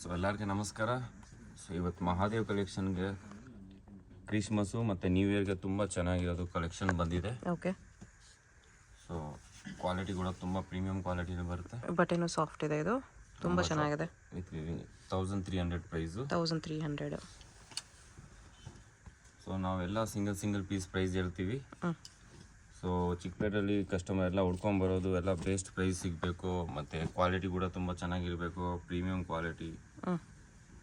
So ಎಲ್ಲರಿಗೂ ನಮಸ್ಕಾರ. So ಇವತ್ತು ಮಹಾದೇವ್ ಕಲೆಕ್ಷನ್ಗೆ ಕ್ರಿಸ್ಮಸ್ಸು ಮತ್ತು ನ್ಯೂ ಇಯರ್ಗೆ ತುಂಬ ಚೆನ್ನಾಗಿರೋದು ಕಲೆಕ್ಷನ್ ಬಂದಿದೆ. ಓಕೆ. ಸೊ ಕ್ವಾಲಿಟಿ ಕೂಡ ತುಂಬ ಪ್ರೀಮಿಯಂ ಕ್ವಾಲಿಟಿನೇ ಬರುತ್ತೆ. ಬಟ್ಟೆನೂ ಸಾಫ್ಟ್ ಇದೆ, ಇದು ತುಂಬ ಚೆನ್ನಾಗಿದೆ. With 1300 price. 1300. ಸೊ ನಾವೆಲ್ಲ ಸಿಂಗಲ್ ಪೀಸ್ ಪ್ರೈಸ್ ಹೇಳ್ತೀವಿ. ಸೊ ಚಿಕ್ಕಪೇಟೆಯಲ್ಲಿ ಕಸ್ಟಮರ್ ಎಲ್ಲ ಹುಡ್ಕೊಂಬರೋದು ಎಲ್ಲ ಬೆಸ್ಟ್ ಪ್ರೈಸ್ ಸಿಗಬೇಕು, ಮತ್ತು ಕ್ವಾಲಿಟಿ ಕೂಡ ತುಂಬ ಚೆನ್ನಾಗಿರಬೇಕು, ಪ್ರೀಮಿಯಂ ಕ್ವಾಲಿಟಿ.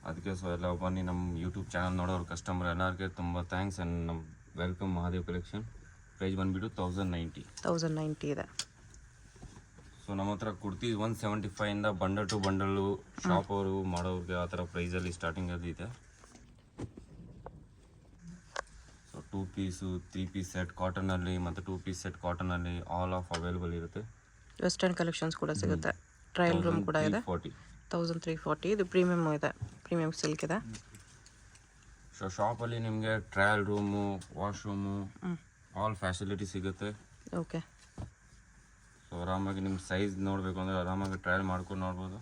ಅದಕ್ಕೆ ಸೊ ಎಲ್ಲ ಬನ್ನಿ ನಮ್ಮ ಯೂಟ್ಯೂಬ್ ಚಾನಲ್ ನೋಡೋರು ಕಸ್ಟಮರ್ ಎಲ್ಲರಿಗೆ ತುಂಬ ಥ್ಯಾಂಕ್ಸ್ ಆ್ಯಂಡ್ ನಮ್ಮ ವೆಲ್ಕಮ್ ಮಹಾದೇವ್ ಕಲೆಕ್ಷನ್. ಪ್ರೈಸ್ ಬಂದುಬಿಟ್ಟು 1090 ಇದೆ. ಸೊ ನಮ್ಮ ಹತ್ರ ಕುರ್ತಿ 175ಇಂದ ಬಂಡಲ್ ಟು ಬಂಡಲ್ಲು ಶಾಪ್ ಅವರು ಮಾಡೋರಿಗೆ ಆ ಥರ ಪ್ರೈಸಲ್ಲಿ ಸ್ಟಾರ್ಟಿಂಗಲ್ಲಿ ಇದೆ. ಸೊ 2 ಪೀಸು 3 ಪೀಸ್ ಸೆಟ್ ಕಾಟನಲ್ಲಿ ಮತ್ತು 2 ಪೀಸ್ ಸೆಟ್ ಕಾಟನಲ್ಲಿ ಆಲ್ ಆಫ್ ಅವೈಲೇಬಲ್ ಇರುತ್ತೆ. ವೆಸ್ಟರ್ನ್ ಕಲೆಕ್ಷನ್ಸ್ ಕೂಡ ಸಿಗುತ್ತೆ. ಟ್ರಯಲ್ ರೂಮ್ ಕೂಡ ಇದೆ. 1340. ಇದು ಪ್ರೀಮಿಯಮ್ ಇದೆ, ಪ್ರೀಮಿಯಂ ಸಿಲ್ಕ್ ಇದೆ. ಸೊ ಶಾಪಲ್ಲಿ ನಿಮಗೆ trial room, washroom, all facility ಸಿಗುತ್ತೆ. ಓಕೆ. ಸೊ ಆರಾಮಾಗಿ ನಿಮ್ಮ ಸೈಜ್ ನೋಡಬೇಕು ಅಂದರೆ ಆರಾಮಾಗಿ ಟ್ರಯಲ್ ಮಾಡ್ಕೊಂಡು ನೋಡ್ಬೋದು.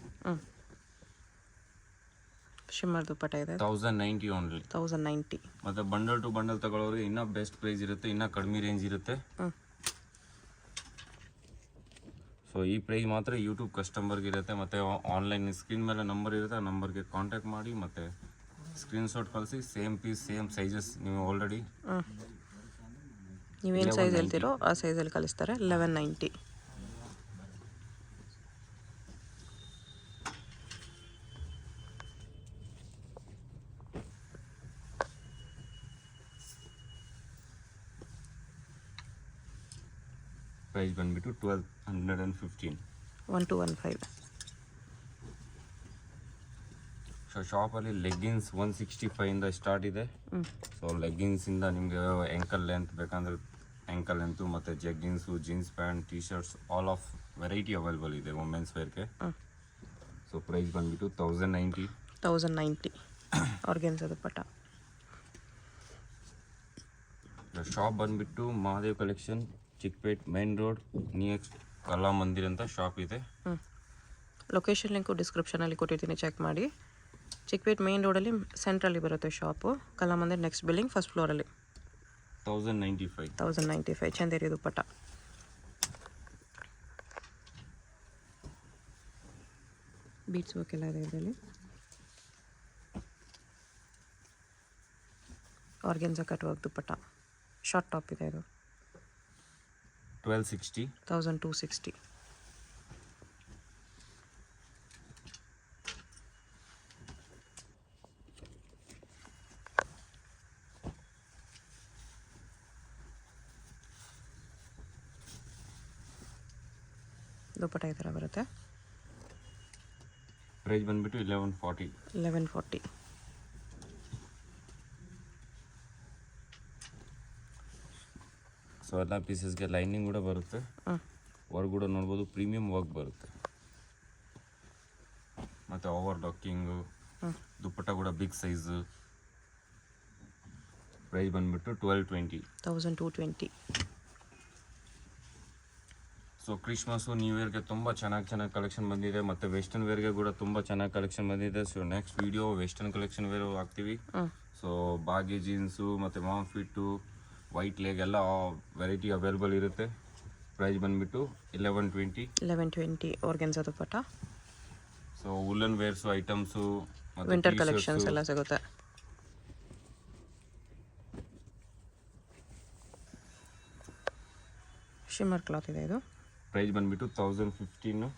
ಶಿಮ್ಮರ್ ದುಪ್ಪಟ್ಟ ಇದೆ. 1090 ಓನ್ಲಿ. 1090. ಮತ್ತು ಬಂಡಲ್ ಟು ಬಂಡಲ್ ತಗೊಳ್ಳೋರಿಗೆ ಇನ್ನೂ ಬೆಸ್ಟ್ ಪ್ರೈಸ್ ಇರುತ್ತೆ, ಇನ್ನೂ ಕಡಿಮೆ ರೇಂಜ್ ಇರುತ್ತೆ. ಸೊ ಈ ಪ್ರೈಸ್ ಮಾತ್ರ ಯೂಟ್ಯೂಬ್ ಕಸ್ಟಮರ್ಗೆ ಇರುತ್ತೆ. ಮತ್ತು ಆನ್ಲೈನ್ ಸ್ಕ್ರೀನ್ ಮೇಲೆ ನಂಬರ್ ಇರುತ್ತೆ, ಆ ನಂಬರ್ಗೆ ಕಾಂಟ್ಯಾಕ್ಟ್ ಮಾಡಿ ಮತ್ತು ಸ್ಕ್ರೀನ್ಶಾಟ್ ಕಳಿಸಿ. ಸೇಮ್ ಪೀಸ್ ಸೇಮ್ ಸೈಜಸ್ ನೀವು ಆಲ್ರೆಡಿ ನೀವೇನು ಸೈಜ್ ಹೇಳ್ತೀರೋ ಆ ಸೈಜಲ್ಲಿ ಕಳಿಸ್ತಾರೆ. 1190. ಪ್ರೈಸ್ ಬಂದುಬಿಟ್ಟು 1215. 1215. ಸೊ ಶಾಪಲ್ಲಿ ಲೆಗ್ಗಿನ್ಸ್ 165ಇಂದ ಸ್ಟಾರ್ಟ್ ಇದೆ. ಸೊ ಲೆಗ್ಗಿನ್ಸಿಂದ ನಿಮಗೆ ಎಂಕಲ್ ಲೆಂತ್ ಬೇಕಂದ್ರೆ ಎಂಕಲ್ ಲೆಂತು, ಮತ್ತು jeggings, jeans pant, T shirts all of variety available ಇದೆ ವುಮೆನ್ಸ್ ವೇರ್ಗೆ. ಸೊ ಪ್ರೈಸ್ ಬಂದುಬಿಟ್ಟು 1090. 1090. ಆರ್ಗೆನ್ಸ ದುಪ್ಪಟ್ಟ. ಶಾಪ್ ಬಂದುಬಿಟ್ಟು Mahadev collection, Chickpet main road, near Kala Mandir ಅಂತ ಶಾಪ್ ಇದೆ. ಲೊಕೇಶನ್ ಲಿಂಕು ಡಿಸ್ಕ್ರಿಪ್ಷನಲ್ಲಿ ಕೊಟ್ಟಿರ್ತೀನಿ, ಚೆಕ್ ಮಾಡಿ. ಚಿಕ್ಕಪೇಟ್ ಮೇನ್ ರೋಡಲ್ಲಿ ಸೆಂಟ್ರಲ್ಲಿ ಬರುತ್ತೆ ಶಾಪು. ಕಲಾ ಮಂದಿರ್ ನೆಕ್ಸ್ಟ್ ಬಿಲ್ಡಿಂಗ್, ಫಸ್ಟ್ ಫ್ಲೋರಲ್ಲಿ. 1095. 1095. ಚಂದೇರಿ ದುಪ್ಪಟ್ಟ. ಬೀಟ್ಸ್ ವರ್ಕ್ ಎಲ್ಲ ಇದೆ ಇದರಲ್ಲಿ. ಆರ್ಗೆನ್ಸ ಕಟ್ ವರ್ಕ್ ದುಪ್ಪಟ್ಟ. ಶಾರ್ಟ್ ಟಾಪ್ ಇದೆ ಇದು. 1260. 1260. ದುಪ್ಪಟ್ಟ ಈ ಥರ ಬರುತ್ತೆ. ಪ್ರೈಸ್ ಬಂದುಬಿಟ್ಟು 1140. 1140. ಸೊ ಎಲ್ಲ ಪೀಸಸ್ಗೆ ಲೈನಿಂಗ್ ಕೂಡ ಬರುತ್ತೆ, ವರ್ಕ್ ಕೂಡ ನೋಡ್ಬೋದು, ಪ್ರೀಮಿಯಂ ವರ್ಕ್ ಬರುತ್ತೆ. ಮತ್ತು ಓವರ್ ಡಾಕಿಂಗು, ದುಪ್ಪಟ್ಟ ಕೂಡ ಬಿಗ್ ಸೈಜು. ಪ್ರೈಸ್ ಬಂದುಬಿಟ್ಟು 1220. 1220. ಸೊ ಕ್ರಿಸ್ಮಸ್ಸು ನ್ಯೂ ಇಯರ್ಗೆ ತುಂಬ ಚೆನ್ನಾಗಿ ಕಲೆಕ್ಷನ್ ಬಂದಿದೆ, ಮತ್ತು ವೆಸ್ಟರ್ನ್ ವೇರ್ಗೆ ಕೂಡ ತುಂಬ ಚೆನ್ನಾಗಿ ಕಲೆಕ್ಷನ್ ಬಂದಿದೆ. So next video western collection wear ಹಾಕ್ತೀವಿ. ಸೊ ಬಾಗಿ ಜೀನ್ಸು ಮತ್ತು ಮಾಮ್ ಫಿಟ್ಟು, ವೈಟ್ ಲೆಗ್ ಎಲ್ಲ ವೆರೈಟಿ ಅವೈಲೇಬಲ್ ಇರುತ್ತೆ. ಪ್ರೈಸ್ ಬಂದುಬಿಟ್ಟು 1120. 1120. Organza dupatta. So woollen wears items ಮತ್ತು ವಿಂಟರ್ ಕಲೆಕ್ಷನ್ಸ್ ಎಲ್ಲ ಸಿಗುತ್ತೆ. ಶಿಮ್ಮರ್ ಕ್ಲಾತ್ ಇದೆ ಇದು. ಪ್ರೈಸ್ ಬಂದುಬಿಟ್ಟು 1015.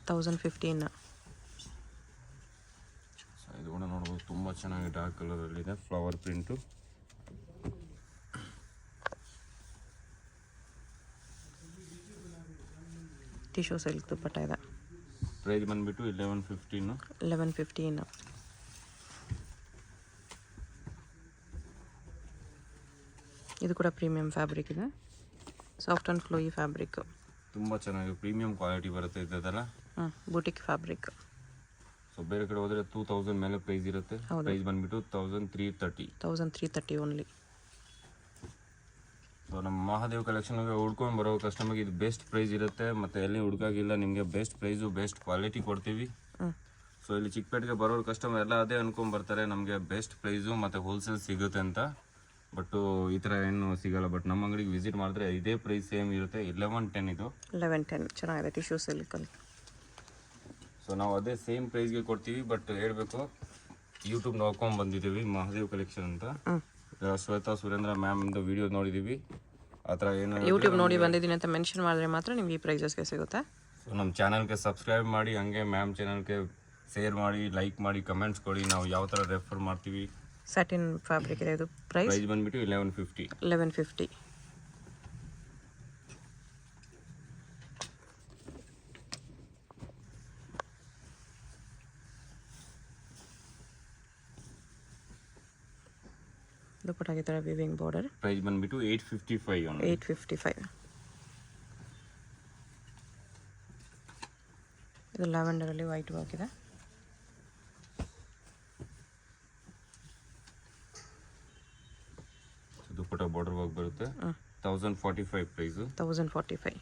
1015. ಸೊ ಇದು ಕೂಡ ನೋಡ್ಬೋದು, ತುಂಬ ಚೆನ್ನಾಗಿ ಡಾರ್ಕ್ ಕಲರಲ್ಲಿದೆ, flower print. Tissue silk dupatta ಇದೆ. ಪ್ರೈಸ್ ಬಂದುಬಿಟ್ಟು 1115. 1115. ಇದು ಕೂಡ ಪ್ರೀಮಿಯಂ ಫ್ಯಾಬ್ರಿಕ್ ಇದೆ, ಸಾಫ್ಟ್ ಆ್ಯಂಡ್ ಫ್ಲೋಯಿ ಫ್ಯಾಬ್ರಿಕ್. ತುಂಬ ಚೆನ್ನಾಗಿ ಪ್ರೀಮಿಯಂ ಕ್ವಾಲಿಟಿ ಬರುತ್ತೆ ಇದೆಲ್ಲ. Boutique fabric. ಸೊ ಬೇರೆ ಕಡೆ ಹೋದರೆ 2000 ಮೇಲೆ ಪ್ರೈಸ್ ಇರುತ್ತೆ. ಪ್ರೈಸ್ ಬಂದುಬಿಟ್ಟು 1330. 1330 ಓನ್ಲಿ. ಸೊ ನಮ್ಮ ಮಹಾದೇವ್ ಕಲೆಕ್ಷನ್ಗೆ ಹುಡ್ಕೊಂಡು ಬರೋ ಕಸ್ಟಮರ್ಗೆ ಇದು ಬೆಸ್ಟ್ ಪ್ರೈಸ್ ಇರುತ್ತೆ, ಮತ್ತು ಎಲ್ಲಿ ಹುಡುಕಾಗಿಲ್ಲ, ನಿಮಗೆ ಬೆಸ್ಟ್ ಪ್ರೈಸು ಬೆಸ್ಟ್ ಕ್ವಾಲಿಟಿ ಕೊಡ್ತೀವಿ. ಸೊ ಇಲ್ಲಿ ಚಿಕ್ಕಪೇಟೆಗೆ ಬರೋರು ಕಸ್ಟಮರ್ ಎಲ್ಲ ಅದೇ ಅನ್ಕೊಂಡ್ ಬರ್ತಾರೆ ನಮಗೆ ಬೆಸ್ಟ್ ಪ್ರೈಸು ಮತ್ತು ಹೋಲ್ಸೇಲ್ ಸಿಗುತ್ತೆ ಅಂತ. ಬಟ್ಟು ಈ ಥರ ಏನು ಸಿಗಲ್ಲ. ಬಟ್ ನಮ್ಮ ಅಂಗಡಿಗೆ ವಿಸಿಟ್ ಮಾಡಿದ್ರೆ ಇದೇ ಪ್ರೈಸ್ ಸೇಮ್ ಇರುತ್ತೆ. 1110 ಇದು 1110 ಚೆನ್ನಾಗಿದೆ ಟಿಶ್ಯೂ ಸಿಲ್ಕಲ್ಲಿ. ಸೊ ನಾವು ಅದೇ ಸೇಮ್ ಪ್ರೈಸ್ಗೆ ಕೊಡ್ತೀವಿ. ಬಟ್ ಹೇಳಬೇಕು ಯೂಟ್ಯೂಬ್ ನೋಡ್ಕೊಂಡು ಬಂದಿದ್ದೀವಿ ಮಹಾದೇವ್ ಕಲೆಕ್ಷನ್ ಅಂತ. ಶ್ವೇತಾ ಸುರೇಂದ್ರ ಮ್ಯಾಮ್ದು ವಿಡಿಯೋ ನೋಡಿದ್ದೀವಿ. ಆ ಥರ ಏನು ಯೂಟ್ಯೂಬ್ ನೋಡಿ ಬಂದಿದ್ದೀನಿ ಅಂತ ಮೆನ್ಷನ್ ಮಾಡಿದ್ರೆ ಮಾತ್ರ ನಿಮ್ಗೆ ಈ ಪ್ರೈಸಸ್ಗೆ ಸಿಗುತ್ತೆ. ಸೊ ನಮ್ಮ ಚಾನಲ್ಗೆ ಸಬ್ಸ್ಕ್ರೈಬ್ ಮಾಡಿ, ಹಂಗೆ ಮ್ಯಾಮ್ ಚಾನಲ್ಗೆ ಶೇರ್ ಮಾಡಿ, ಲೈಕ್ ಮಾಡಿ, ಕಮೆಂಟ್ಸ್ ಕೊಡಿ. ನಾವು ಯಾವ ಥರ ರೆಫರ್ ಮಾಡ್ತೀವಿ. ಸ್ಯಾಟಿನ್ ಫ್ಯಾಬ್ರಿಕ್ ಇದೆ. ಇದು ಪ್ರೈಸ್ ಬಂದ್ಬಿಟ್ಟು 1150. 1150. ದುಪ್ಪಟ್ಟಾಗಿ ಥರ ವಿವಿಂಗ್ ಬಾರ್ಡರ್. ಪ್ರೈಸ್ ಬಂದ್ಬಿಟ್ಟು 855. 855. ಇದು ಲ್ಯಾವೆಂಡರಲ್ಲಿ ವೈಟ್ ವರ್ಕ್ ಇದೆ. ದುಪ್ಪಟ್ಟ ಬಾರ್ಡರ್ ವರ್ಕ್ ಬರುತ್ತೆ. 1045 ಪ್ರೈಸು. 1045.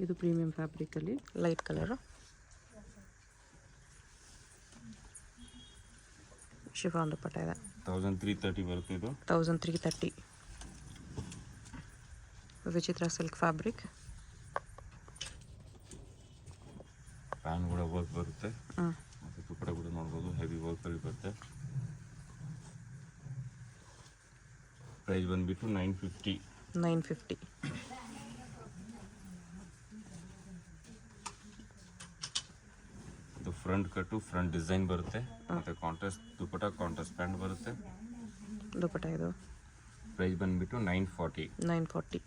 ಇದು ಪ್ರೀಮಿಯಂ ಫ್ಯಾಬ್ರಿಕಲ್ಲಿ ಲೈಟ್ ಕಲರು. ಶಿಫಾನ್ ದುಪ್ಪಟ್ಟ ಇದೆ. 1330 ಬರುತ್ತೆ ಇದು. 1330. ವಿಚಿತ್ರ ಸಿಲ್ಕ್ ಫ್ಯಾಬ್ರಿಕ್. ಪ್ಯಾನ್ ಕೂಡ ವರ್ಕ್ ಬರುತ್ತೆ. ಮತ್ತು ದುಪ್ಪಟ್ಟ ಕೂಡ ನೋಡ್ಬೋದು ಹೆವಿ ವರ್ಕಲ್ಲಿ ಬರುತ್ತೆ. ಪ್ರೈಸ್ ಬಂದ್ಬಿಟ್ಟು 950. 950. ಇದು ಫ್ರಂಟ್ ಕಟ್ಟು, ಫ್ರಂಟ್ ಡಿಸೈನ್ ಬರುತ್ತೆ. ಮತ್ತು ಕಾಂಟ್ರಾಸ್ಟ್ ದುಪ್ಪಟ್ಟ, ಕಾಂಟ್ರಾಸ್ಟ್ ಪ್ಯಾಂಟ್ ಬರುತ್ತೆ. ದುಪ್ಪಟ್ಟ ಇದು ಪ್ರೈಸ್ ಬಂದ್ಬಿಟ್ಟು 940. 940.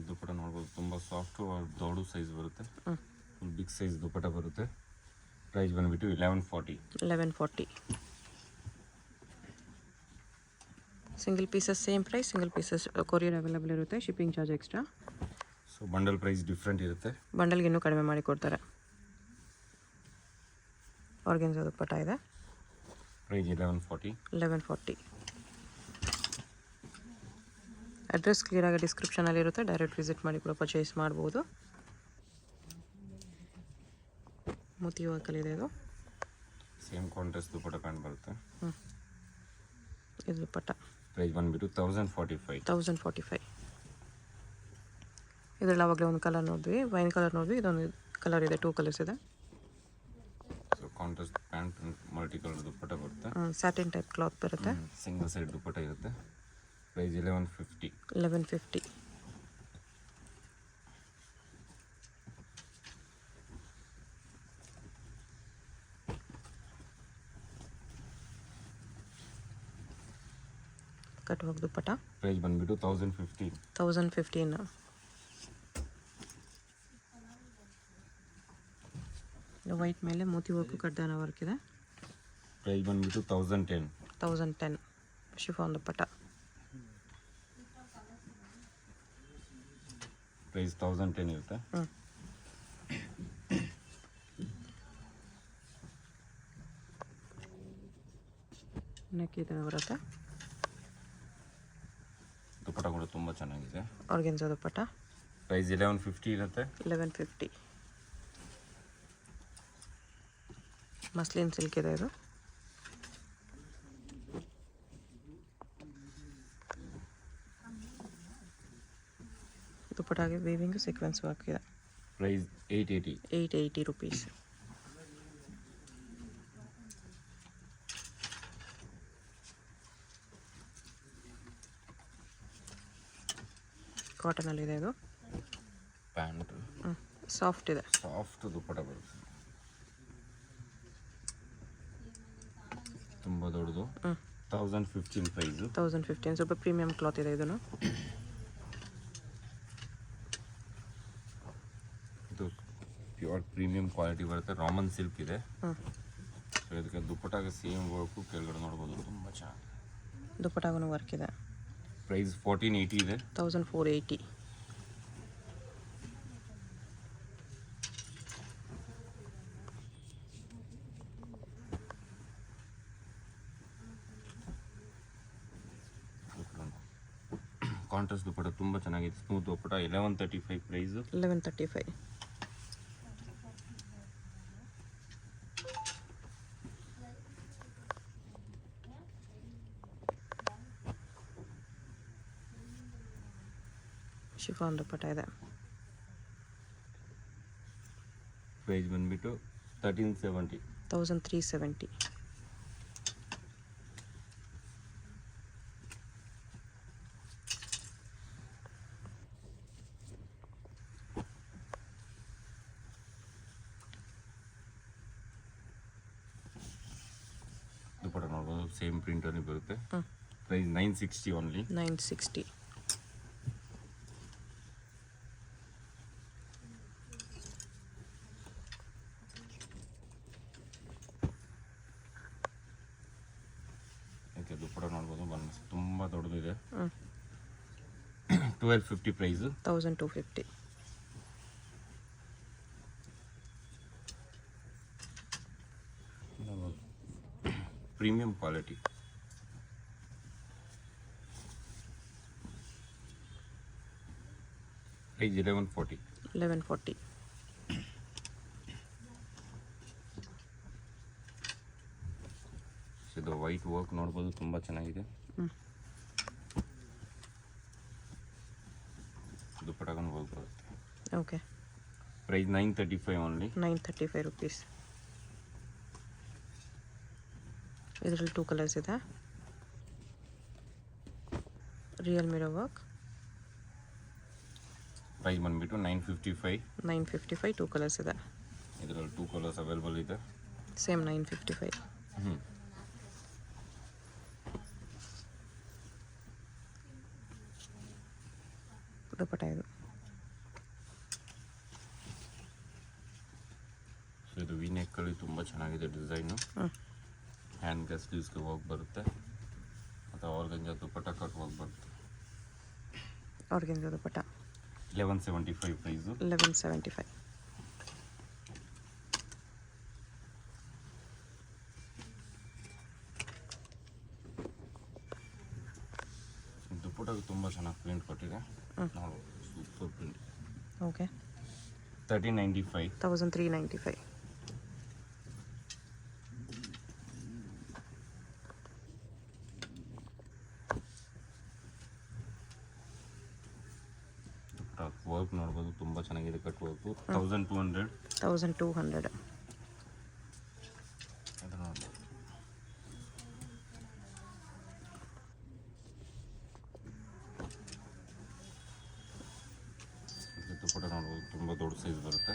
ದುಪ್ಪಟ್ಟ ನೋಡ್ಬೋದು ತುಂಬ ಸಾಫ್ಟು, ದೊಡ್ಡ ಸೈಜ್ ಬರುತ್ತೆ. ಫುಲ್ ಬಿಗ್ ಸೈಜ್ ದುಪ್ಪಟ್ಟ ಬರುತ್ತೆ. ಪ್ರೈಸ್ ಬಂದ್ಬಿಟ್ಟು 1140. 1140. Single pieces same price. Single pieces courier available ಇರುತ್ತೆ. Shipping charge extra. So bundle price different ಇರುತ್ತೆ. ಬಂಡಲ್ಗೆ ಇನ್ನೂ ಕಡಿಮೆ ಮಾಡಿ ಕೊಡ್ತಾರೆ. ಆರ್ಗೆನ್ಸಾ ದುಪ್ಪಟ್ಟ ಇದೆ. ಪ್ರೈಸ್ 1140. 1140. ಅಡ್ರೆಸ್ ಕ್ಲಿಯರಾಗಿ ಡಿಸ್ಕ್ರಿಪ್ಷನಲ್ಲಿ ಇರುತ್ತೆ. ಡೈರೆಕ್ಟ್ ವಿಸಿಟ್ ಮಾಡಿ ಕೂಡ ಪರ್ಚೇಸ್ ಮಾಡ್ಬೋದು. ಮೋತಿ ವರ್ಕಲ್ಲಿದೆ ಇದು. ಸೇಮ್ ಕಾಂಟ್ರಾಸ್ಟ್ ದುಪ್ಪಟ್ಟ ಪ್ಯಾಂಟ್ ಬರುತ್ತೆ. ಇದು ದುಪ್ಪಟ್ಟ. ಪ್ರೈಸ್ ಬಂದ್ಬಿಟ್ಟು 1045. 1045. ಇದರಲ್ಲಿ ಆವಾಗಲೇ ಒಂದು ಕಲರ್ ನೋಡಿದ್ವಿ, ವೈನ್ ಕಲರ್ ನೋಡಿದ್ವಿ. ಇದೊಂದು ಕಲರ್ ಇದೆ, 2 ಕಲರ್ಸ್ ಇದೆ. So contrast pant, multi colour dupatta ಬರುತ್ತೆ. ಸ್ಯಾಟಿನ್ ಟೈಪ್ ಕ್ಲಾತ್ ಬರುತ್ತೆ. ಸಿಂಗಲ್ ಸೈಡ್ ದುಪ್ಪಟ್ಟ ಇರುತ್ತೆ. Price 1150. 1150. Cut work dupatta. Price ಬಂದ್ಬಿಟ್ಟು 1015. 1015. ವೈಟ್ ಮೇಲೆ ಮೋತಿ ವರ್ಕು ಕಡ್ದಾನ ವರ್ಕ್ ಇದೆ. ಪ್ರೈಸ್ ಬಂದ್ಬಿಟ್ಟು 1010. 1010. ಶಿಫಾನ್ ದುಪ್ಪಟ್ಟ. ಪ್ರೈಸ್ 1010 ಇರುತ್ತೆ. ನೆಕ್ ಈ ಥರ ಬರುತ್ತೆ. ದುಪ್ಪಟ್ಟ ಕೂಡ ತುಂಬ ಚೆನ್ನಾಗಿದೆ. ಆರ್ಗೆನ್ಸಾ ದುಪ್ಪಟ್ಟ. ಪ್ರೈಸ್ 1150 ಇರುತ್ತೆ. 1150. ಮಸ್ಲಿನ್ ಸಿಲ್ಕ್ ಇದೆ ಇದು. ದುಪ್ಪಟ್ಟಾಗಿ ವೀವಿಂಗ್ ಸೀಕ್ವೆನ್ಸ್ ವರ್ಕ್ ಇದೆ. ಪ್ರೈಸ್ 880. 880 rupees. ಕಾಟನಲ್ಲಿದೆ ಇದು. ಪ್ಯಾಂಟ್ ಸಾಫ್ಟ್ ಇದೆ. ಸಾಫ್ಟ್ ದುಪ್ಪಟ್ಟ ಬರುತ್ತೆ. ತುಂಬ ದೊಡ್ಡದು. 1015 ಪ್ರೈಸು. 1015. ಸ್ವಲ್ಪ ಪ್ರೀಮಿಯಂ ಕ್ಲಾತ್ ಇದೆ ಇದನ್ನು. ಇದು ಪ್ಯೂರ್ ಪ್ರೀಮಿಯಂ ಕ್ವಾಲಿಟಿ ಬರುತ್ತೆ. ರಾಮನ್ ಸಿಲ್ಕ್ ಇದೆ. ಸೊ ಇದಕ್ಕೆ ದುಪ್ಪಟ್ಟಾಗ ಸೇಮ್ ವರ್ಕು ಕೆಳಗಡೆ ನೋಡ್ಬೋದು. ತುಂಬ ಚೆನ್ನಾಗಿ ದುಪ್ಪಟ್ಟಾಗೂ ವರ್ಕ್ ಇದೆ. ಪ್ರೈಸ್ 1480 ಇದೆ. 1480. ಕಾಂಟ್ರಾಸ್ಟ್ ದುಪ್ಪಟ್ಟ ತುಂಬ ಚೆನ್ನಾಗಿದೆ, ಸ್ಮೂತ್ ದುಪ್ಪಟ್ಟ. 1135 ಪ್ರೈಸು. 1135. ಶಿಫಾನ್ ದುಪ್ಪಟ್ಟ ಇದೆ. ಪ್ರೈಸ್ ಬಂದುಬಿಟ್ಟು 1370. 1370. ದುಪ್ಪಟ್ಟ ನೋಡ್ಬೋದು, ಸೇಮ್ ಪ್ರಿಂಟಲ್ಲಿ ಬರುತ್ತೆ. Price 960 only. 960. ಓಕೆ, ದುಪ್ಪಟ್ಟ ನೋಡ್ಬೋದು, ಬನ್ನಿ ತುಂಬ ದೊಡ್ಡದಿದೆ. 1250 ಪ್ರೈಸು. 1250. Premium quality. ಪ್ರೈಸ್ 1140. 1140. ಇದು ವೈಟ್ ವರ್ಕ್ ನೋಡ್ಬೋದು, ತುಂಬ ಚೆನ್ನಾಗಿದೆ. ದುಪ್ಪಟ್ಟಗನ್ನು ವರ್ಕ್ ಬರುತ್ತೆ. ಓಕೆ. Price 935 only. 935 rupees. ಇದರಲ್ಲಿ 2 ಕಲರ್ಸ್ ಇದೆ. Real mirror work. ಪ್ರೈಸ್ ಬಂದುಬಿಟ್ಟು 955. 955. 2 ಕಲರ್ಸ್ ಇದೆ. ಇದರಲ್ಲಿ 2 ಕಲರ್ಸ್ ಅವೈಲೇಬಲ್ ಇದೆ. ಸೇಮ್ 955. ದುಪ್ಪಟ್ಟ ಇದು. ಸೊ ಇದು ವಿ ನೆಕ್ಕಲ್ಲಿ ತುಂಬ ಚೆನ್ನಾಗಿದೆ ಡಿಸೈನು. ಹ್ಯಾಂಡ್ಗೆ ಸ್ಲೀವ್ಸ್ಗೆ ವರ್ಕ್ ಬರುತ್ತೆ, ಮತ್ತು ಆರ್ಗಂಜಾ ದುಪ್ಪಟ್ಟ ಕಟ್ ವರ್ಕ್ ಬರುತ್ತೆ. ಆರ್ಗಂಜಾ ದುಪ್ಪಟ್ಟ. 1175 ಪ್ರೈಸು. 1175. ದುಪ್ಪಟ್ಟಕ್ಕೆ ತುಂಬ ಚೆನ್ನಾಗಿ ಪ್ರಿಂಟ್ ಕೊಟ್ಟಿದೆ, ನೋಡು, ಸೂಪರ್ ಪ್ರಿಂಟ್. ಓಕೆ. 1395. 1395. ವರ್ಕ್ ನೋಡ್ಬೋದು, ತುಂಬ ಚೆನ್ನಾಗಿದೆ ಕಟ್ ವರ್ಕು. 1200. 1200. ಅದು ನೋಡ್ಬೋದು. ದುಪ್ಪಟ್ಟ ನೋಡ್ಬೋದು, ತುಂಬ ದೊಡ್ಡ ಸೈಜ್ ಬರುತ್ತೆ.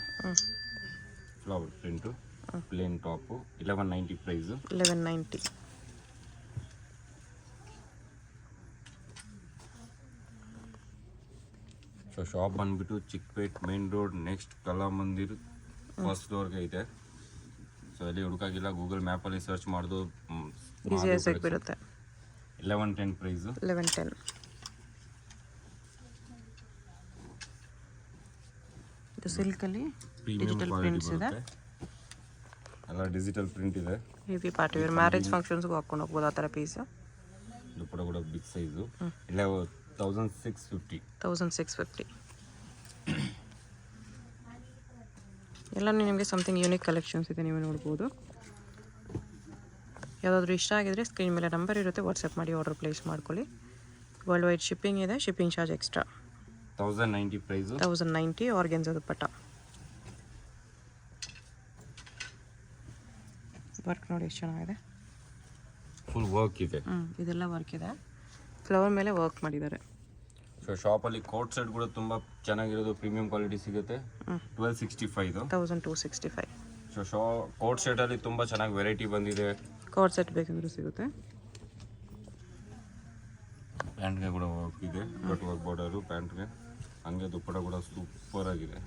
Flower print, plain top. 1190 price. 1190. So shop ಬಂದುಬಿಟ್ಟು Chickpet main road next Kalamandir first ಫ್ಲೋರ್ಗೆ ಇದೆ. ಸೊ ಅಲ್ಲಿ ಹುಡುಕಾಗಿಲ್ಲ, ಗೂಗಲ್ ಮ್ಯಾಪಲ್ಲಿ ಸರ್ಚ್ ಮಾಡೋದು ಈಸಿಯಾಗಿ ಸಿಗ್ಬಿಡುತ್ತೆ. 1110 ಪ್ರೈಸು. 1110. ಇದು ಸಿಲ್ಕಲ್ಲಿ ಡಿಜಿಟಲ್ ಪ್ರಿಂಟ್ಸ್ ಇದೆ. ಎಲ್ಲ ಡಿಜಿಟಲ್ ಪ್ರಿಂಟ್ ಇದೆ. ಹೆವಿ ಪಾರ್ಟಿ ವೇರ್ ಮ್ಯಾರೇಜ್ ಫಂಕ್ಷನ್ಸ್ಗೂ ಹಾಕೊಂಡು ಹೋಗ್ಬೋದು ಆ ಥರ ಪೀಸು. ದುಪ್ಪಟ್ಟ ಕೂಡ ಬಿಗ್ ಸೈಜು. 1650. 1650. ಎಲ್ಲ ನಿಮಗೆ ಸಮಥಿಂಗ್ ಯೂನಿಕ್ ಕಲೆಕ್ಷನ್ಸ್ ಇದೆ, ನೀವು ನೋಡ್ಬೋದು. ಯಾವುದಾದ್ರೂ ಇಷ್ಟ ಆಗಿದ್ರೆ ಸ್ಕ್ರೀನ್ ಮೇಲೆ ನಂಬರ್ ಇರುತ್ತೆ, ವಾಟ್ಸಪ್ ಮಾಡಿ ಆರ್ಡರ್ ಪ್ಲೇಸ್ ಮಾಡ್ಕೊಳ್ಳಿ. ವರ್ಲ್ಡ್ ವೈಡ್ ಶಿಪ್ಪಿಂಗ್ ಇದೆ, shipping charge extra. 1090 price. 1090. Organza dupatta. Work ನೋಡಿ ಎಷ್ಟು ಚೆನ್ನಾಗಿದೆ. ಫುಲ್ ವರ್ಕ್ ಇದೆ. ಇದೆಲ್ಲ ವರ್ಕ್ ಇದೆ, ಫ್ಲವರ್ ಮೇಲೆ ವರ್ಕ್ ಮಾಡಿದ್ದಾರೆ. ಸೊ ಶಾಪಲ್ಲಿ ಕೋಟ್ ಸೆಟ್ ಕೂಡ ತುಂಬ ಚೆನ್ನಾಗಿರೋದು, ಪ್ರೀಮಿಯಂ ಕ್ವಾಲಿಟಿ ಸಿಗುತ್ತೆ. 1265 ಇದು. 1265. ಸೊ ಕೋಟ್ ಸೆಟಲ್ಲಿ ತುಂಬ ಚೆನ್ನಾಗಿ ವೆರೈಟಿ ಬಂದಿದೆ. ಕೋಟ್ ಸೆಟ್ ಬೇಕಂದ್ರೂ ಸಿಗುತ್ತೆ. ಪ್ಯಾಂಟ್ಗೆ ಕೂಡ ವರ್ಕ್ ಇದೆ, ಕಟ್ ವರ್ಕ್ ಬಾರ್ಡರು ಪ್ಯಾಂಟ್ಗೆ. ಹಂಗೆ ದುಪ್ಪಟ್ಟ ಕೂಡ ಸೂಪರ್ ಆಗಿದೆ,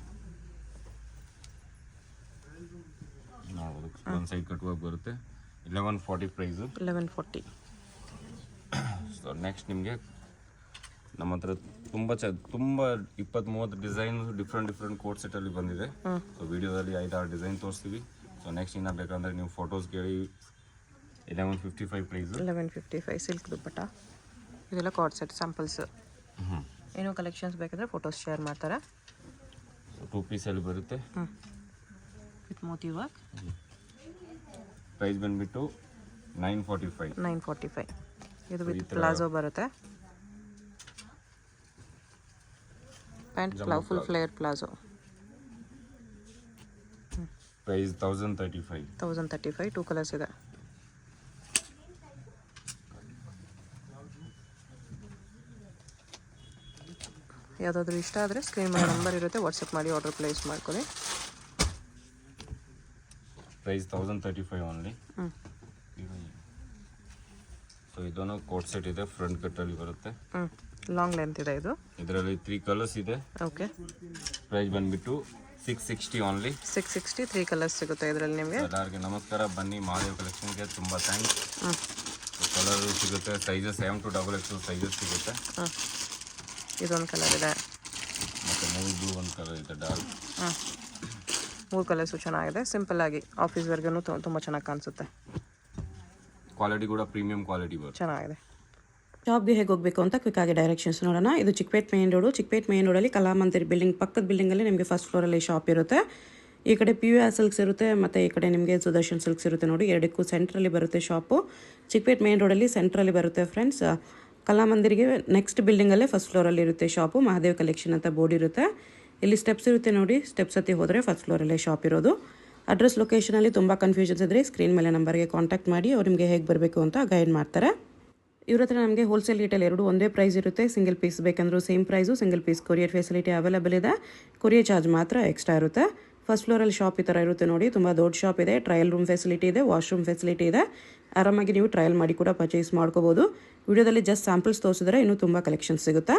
ನೋಡ್ಬೋದು. ಒಂದು ಸೈಡ್ ಕಟ್ ವರ್ಕ್ ಬರುತ್ತೆ. 1140 ಪ್ರೈಸು. 1140. ಸೊ ನೆಕ್ಸ್ಟ್ ನಿಮಗೆ ನಮ್ಮ ಹತ್ರ ತುಂಬ 20-30 ಡಿಸೈನ್ ಡಿಫ್ರೆಂಟ್ ಕೋಟ್ ಸೆಟ್ಟಲ್ಲಿ ಬಂದಿದೆ. ಸೊ ವಿಡಿಯೋದಲ್ಲಿ 5-6 ಡಿಸೈನ್ ತೋರಿಸ್ತೀವಿ. ಸೊ ನೆಕ್ಸ್ಟ್ ಇನ್ನ ಬೇಕಂದರೆ ನೀವು ಫೋಟೋಸ್ ಕೇಳಿ. 1155 ಪ್ರೈಸು. 1155 ಸಿಲ್ಕ್ ದುಪ್ಪಟ್ಟ. ಇದೆಲ್ಲ ಕಾರ್ಡ್ ಸೆಟ್ ಸ್ಯಾಂಪಲ್ಸ್. ಏನೋ ಕಲೆಕ್ಷನ್ಸ್ ಬೇಕಂದರೆ ಫೋಟೋಸ್ ಶೇರ್ ಮಾಡ್ತಾರೆ. 2 ಪೀಸಲ್ಲಿ ಬರುತ್ತೆ. With Moti work. ಪ್ರೈಸ್ ಬಂದುಬಿಟ್ಟು 945. 945. ಇದು ವಿತ್ ಪ್ಲಾಜೋ ಬರುತ್ತೆ. Pant full flare palazzo. Price 1035. 1035. 2 colours ಇದೆ. ಯಾವುದಾದ್ರೂ ಇಷ್ಟ ಆದರೆ ಸ್ಕ್ರೀನ್ ಮೇಲೆ ನಂಬರ್ ಇರುತ್ತೆ, ವಾಟ್ಸಪ್ ಮಾಡಿ ಆರ್ಡರ್ ಪ್ಲೇಸ್ ಮಾಡ್ಕೊಳ್ಳಿ. Price 1035 only. ಸೊ ಇದೊಂದು ಕೋಟ್ ಸೆಟ್ ಇದೆ, ಫ್ರಂಟ್ ಕಟ್ಟಲ್ಲಿ ಬರುತ್ತೆ. ಲಾಂಗ್ ಲೆಂತ್ ಇದೆ ಇದು. ಇದರಲ್ಲಿ 3 ಕಲರ್ಸ್ ಇದೆ. ಓಕೆ. ಪ್ರೈಸ್ ಬಂದುಬಿಟ್ಟು 660 ಓನ್ಲಿ. 660. 3 ಕಲರ್ಸ್ ಸಿಗುತ್ತೆ ಇದರಲ್ಲಿ ನಿಮಗೆ. ಎಲ್ಲರಿಗೆ ನಮಸ್ಕಾರ, ಬನ್ನಿ ಮಹಾದೇವ್ ಕಲೆಕ್ಷನ್ಗೆ. ತುಂಬ ಥ್ಯಾಂಕ್ಸ್. ಕಲರ್ ಸಿಗುತ್ತೆ, sizes M to XXL sizes ಸಿಗುತ್ತೆ. ಇದೊಂದು ಕಲರ್ ಇದೆ, ಮತ್ತು 3 ಬ್ಲೂ ಒಂದು ಕಲರ್ ಇದೆ ಡಾರ್ಕ್. 3 ಕಲರ್ಸು ಚೆನ್ನಾಗಿದೆ. ಸಿಂಪಲ್ ಆಗಿ ಆಫೀಸ್ವರೆಗೂ ತುಂಬ ಚೆನ್ನಾಗಿ ಕಾಣಿಸುತ್ತೆ. ಕ್ವಾಲಿಟಿ ಕೂಡ ಪ್ರೀಮಿಯಂ ಕ್ವಾಲಿಟಿ ಬರುತ್ತೆ, ಚೆನ್ನಾಗಿದೆ. ಶಾಪ್ಗೆ ಹೇಗೆ ಹೋಗಬೇಕು ಅಂತ ಕ್ವಿಕ್ ಆಗಿ ಡೈರೆಕ್ಷನ್ಸ್ ನೋಡೋಣ. ಇದು Chickpet main road. Chickpet main ರೋಡಲ್ಲಿ ಕಲಾಮಂದಿರ್ ಬಿಲ್ಡಿಂಗ್ ಪಕ್ಕದ ಬಿಲ್ಡಿಂಗಲ್ಲಿ ನಿಮಗೆ ಫಸ್ಟ್ ಫ್ಲೋರಲ್ಲಿ ಶಾಪ್ ಇರುತ್ತೆ. ಈ ಕಡೆ PVR ಸಿಲ್ಕ್ಸ್ ಇರುತ್ತೆ, ಮತ್ತು ಈ ಕಡೆ ನಿಮಗೆ ಸುದರ್ಶನ್ ಸಿಲ್ಕ್ಸ್ ಇರುತ್ತೆ. ನೋಡಿ, ಎರಡಕ್ಕೂ ಸೆಂಟ್ರಲ್ಲಿ ಬರುತ್ತೆ ಶಾಪು. ಚಿಕ್ಕಪೇಟ್ ಮೇನ್ ರೋಡಲ್ಲಿ ಸೆಂಟ್ರಲ್ಲಿ ಬರುತ್ತೆ ಫ್ರೆಂಡ್ಸ್. ಕಲಾಮಂದಿರಿಗೆ ನೆಕ್ಸ್ಟ್ ಬಿಲ್ಡಿಂಗಲ್ಲೇ ಫಸ್ಟ್ ಫ್ಲೋರಲ್ಲಿ ಇರುತ್ತೆ ಶಾಪು. ಮಹಾದೇವ್ ಕಲೆಕ್ಷನ್ ಅಂತ ಬೋರ್ಡ್ ಇರುತ್ತೆ. ಇಲ್ಲಿ ಸ್ಟೆಪ್ಸ್ ಇರುತ್ತೆ ನೋಡಿ, ಸ್ಟೆಪ್ಸ್ ಹತ್ತಿ ಹೋದರೆ ಫಸ್ಟ್ ಫ್ಲೋರಲ್ಲೇ ಶಾಪ್ ಇರೋದು. ಅಡ್ರೆಸ್ ಲೊಕೇಶನಲ್ಲಿ ತುಂಬ ಕನ್ಫ್ಯೂಷನ್ಸ್ ಇದ್ದರೆ ಸ್ಕ್ರೀನ್ ಮೇಲೆ ನಂಬರ್ಗೆ ಕಾಂಟ್ಯಾಕ್ಟ್ ಮಾಡಿ, ಅವ್ರು ನಿಮಗೆ ಹೇಗೆ ಬರಬೇಕು ಅಂತ ಗೈಡ್ ಮಾಡ್ತಾರೆ. ಇವ್ರ ಹತ್ರ ನಮಗೆ ಹೋಲ್ಸೇಲ್ ರೀಟೇಲ್ ಎರಡೂ ಒಂದೇ ಪ್ರೈಸ್ ಇರುತ್ತೆ. ಸಿಂಗಲ್ ಪೀಸ್ ಬೇಕಂದ್ರೂ same price. Single piece courier facility available ಇದೆ. ಕೊರಿಯರ್ ಚಾರ್ಜ್ ಮಾತ್ರ ಎಕ್ಸ್ಟ್ರಾ ಇರುತ್ತೆ. ಫಸ್ಟ್ ಫ್ಲೋರಲ್ಲಿ ಶಾಪ್ ಈ ಥರ ಇರುತ್ತೆ ನೋಡಿ. ತುಂಬ ದೊಡ್ಡ ಶಾಪ್ ಇದೆ. ಟ್ರಯಲ್ ರೂಮ್ ಫೆಸಿಲಿಟಿ ಇದೆ, ವಾಶ್ರೂಮ್ ಫೆಸಿಲಿಟಿ ಇದೆ. ಆರಾಮಾಗಿ ನೀವು ಟ್ರಯಲ್ ಮಾಡಿ ಕೂಡ ಪರ್ಚೇಸ್ ಮಾಡ್ಕೋಬೋದು. ವಿಡಿಯೋದಲ್ಲಿ ಜಸ್ಟ್ ಸ್ಯಾಂಪಲ್ಸ್ ತೋರಿಸಿದ್ರೆ ಇನ್ನೂ ತುಂಬ ಕಲೆಕ್ಷನ್ಸ್ ಸಿಗುತ್ತೆ.